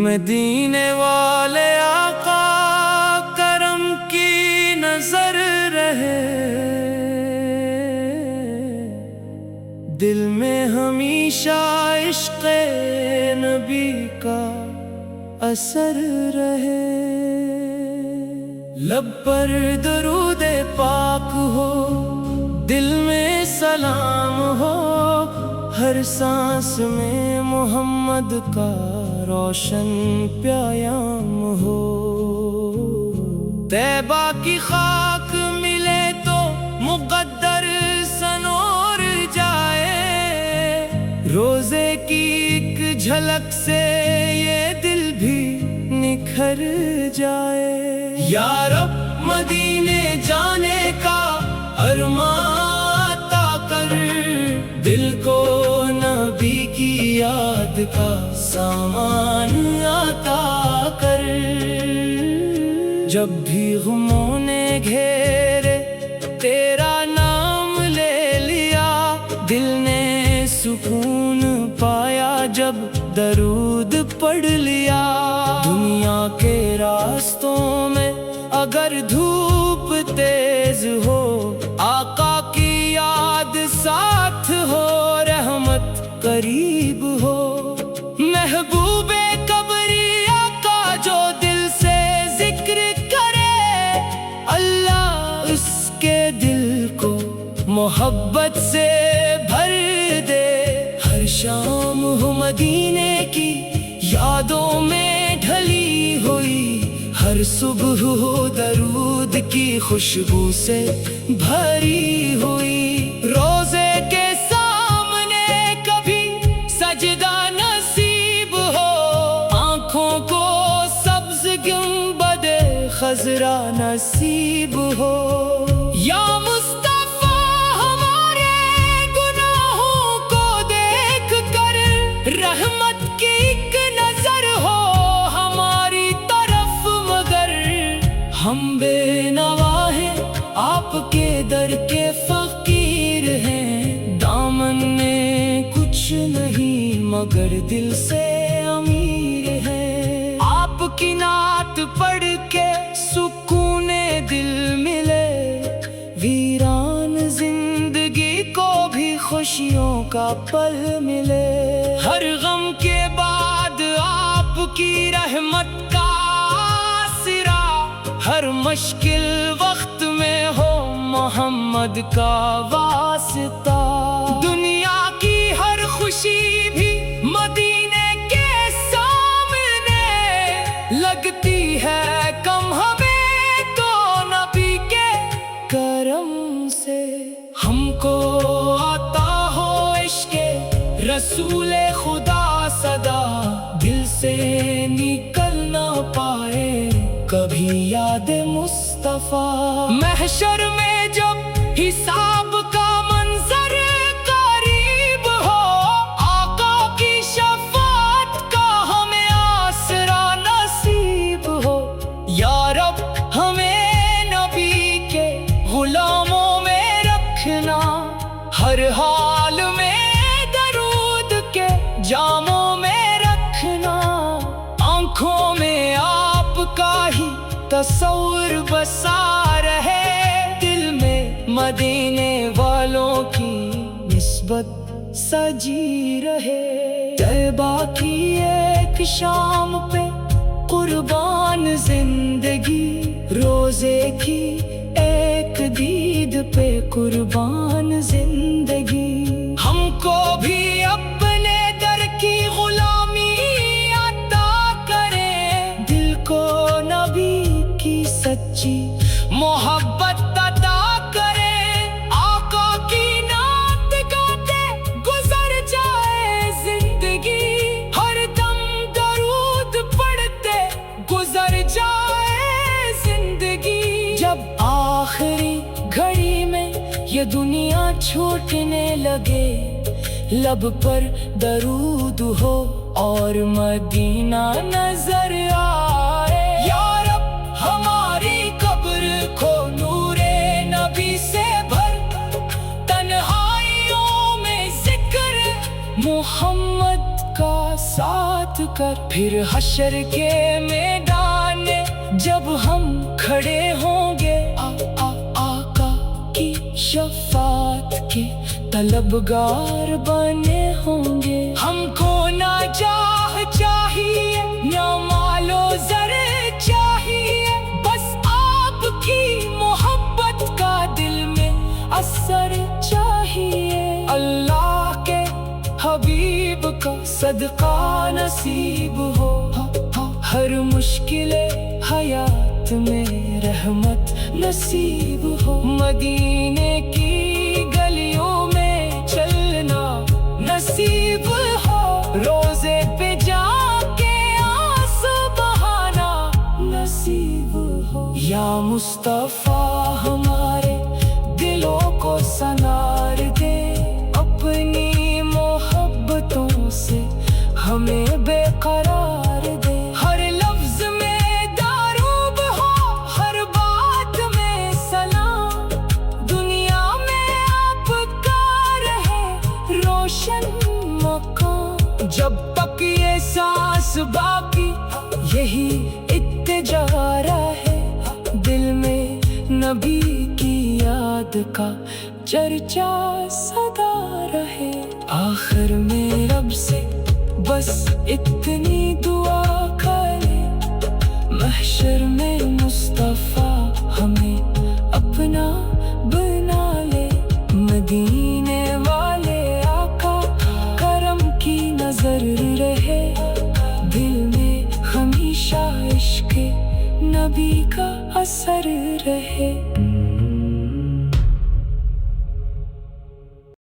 مدینے والے آقا کرم کی نظر رہے، دل میں ہمیشہ عشق نبی کا اثر رہے، لب پر درود پاک ہو، دل میں سلام ہو، ہر سانس میں محمد کا روشن پیام ہو۔ طیبہ کی خاک ملے تو مقدر سنور جائے، روزے کی ایک جھلک سے یہ دل بھی نکھر جائے۔ یا رب مدینے جانے کا ارمان عطا کر، دل کو نبی کی یاد کا سامان عطا کر۔ جب بھی غموں نے گھیرے تیرا نام لے لیا، دل نے سکون پایا جب درود پڑھ لیا۔ دنیا کے راستوں میں اگر دھوپ تیز ہو، آقا کی یاد ساتھ ہو، رحمت قریب ہو۔ محبوب کبریا کا جو دل سے ذکر کرے، اللہ اس کے دل کو محبت سے بھر دے۔ ہر شام ہو مدینے کی یادوں میں ڈھلی ہوئی، ہر صبح ہو درود کی خوشبو سے بھری ہوئی۔ روزے کے سامنے کبھی سجدہ نصیب ہو، آنکھوں کو سبز گنبد خضرا نصیب ہو۔ یا مصطفیٰ ہمارے گناہوں کو دیکھ کر رحمت کی ایک نظر ہو ہماری طرف، مگر ہم بے نوا ہیں، آپ کے در کے فقیر ہیں۔ دامن میں کچھ نہیں مگر دل سے امیر ہے، آپ کی نعت پڑھ کے سکون دل ملے، ویران زندگی کو بھی خوشیوں کا پل ملے۔ ہر غم کے بعد آپ کی رحمت کا آسرا، ہر مشکل وقت میں ہو محمد کا واسطہ۔ دنیا کی ہر خوشی بھی مدینے کے سامنے لگتی ہے کم، ہمیں تو نبی کے کرم سے۔ ہم کو عطا ہو عشق رسول خدا صدا، دل سے نکل نہ پائے کبھی یاد مصطفیٰ۔ محشر میں جب حساب کا منظر قریب ہو، آقا کی شفاعت کا ہمیں آسرا نصیب ہو۔ یا رب ہمیں نبی کے غلاموں میں رکھنا، ہر حال میں درود کے جاموں میں رکھنا، آنکھوں میں آپ کا ہی تصور بسا رہے، دل میں مدینے والوں کی نسبت سجی رہے۔ طیبہ کی ایک شام پہ قربان زندگی، روزے کی ایک دید پہ قربان زندگی۔ ہم کو بھی اپنے در کی غلامی عطا کرے، دل کو نبی کی سچی محبت عطا کرے۔ آقا کی نعت گاتے گزر جائے زندگی، ہر دم درود پڑھتے گزر جائے زندگی۔ جب آخری گھڑی میں یہ دنیا چھوٹنے لگے، لب پر درود ہو اور مدینہ نظر آئے۔ یا رب ہماری قبر کو نور نبی سے بھر، تنہائیوں میں ذکر محمد کا ساتھ کر، پھر حشر کے میدان میں جب ہم کھڑے ہوں گے، آقا کی شفاعت کے طلبگار بنے ہوں گے۔ ہم کو نہ جاہ چاہیے نہ مال و زر چاہیے، بس آپ کی محبت کا دل میں اثر چاہیے۔ اللہ کے حبیب کا صدقہ نصیب ہو، ہر مشکل حیات میں رحمت نصیب ہو۔ مدینے کی گلیوں میں چلنا نصیب ہو، روزے پہ جا کے آنسو بہانا نصیب ہو۔ یا مصطفیٰ ہمارے دلوں کو سنوار دے، اپنی محبتوں سے ہمیں بے قرار دے۔ ہر لفظ میں داروب ہو، ہر بات میں سلام، دنیا میں آپ کا رہے روشن مقام۔ جب تک یہ سانس باقی یہی اتجا رہے، دل میں نبی کی یاد کا چرچا سدا رہے۔ آخر میں رب سے بس اتنی دعا کرے، محشر میں مصطفیٰ ہمیں اپنا بنا لے۔ مدینے والے آقا کرم کی نظر رہے، دل میں ہمیشہ عشق نبی کا اثر رہے۔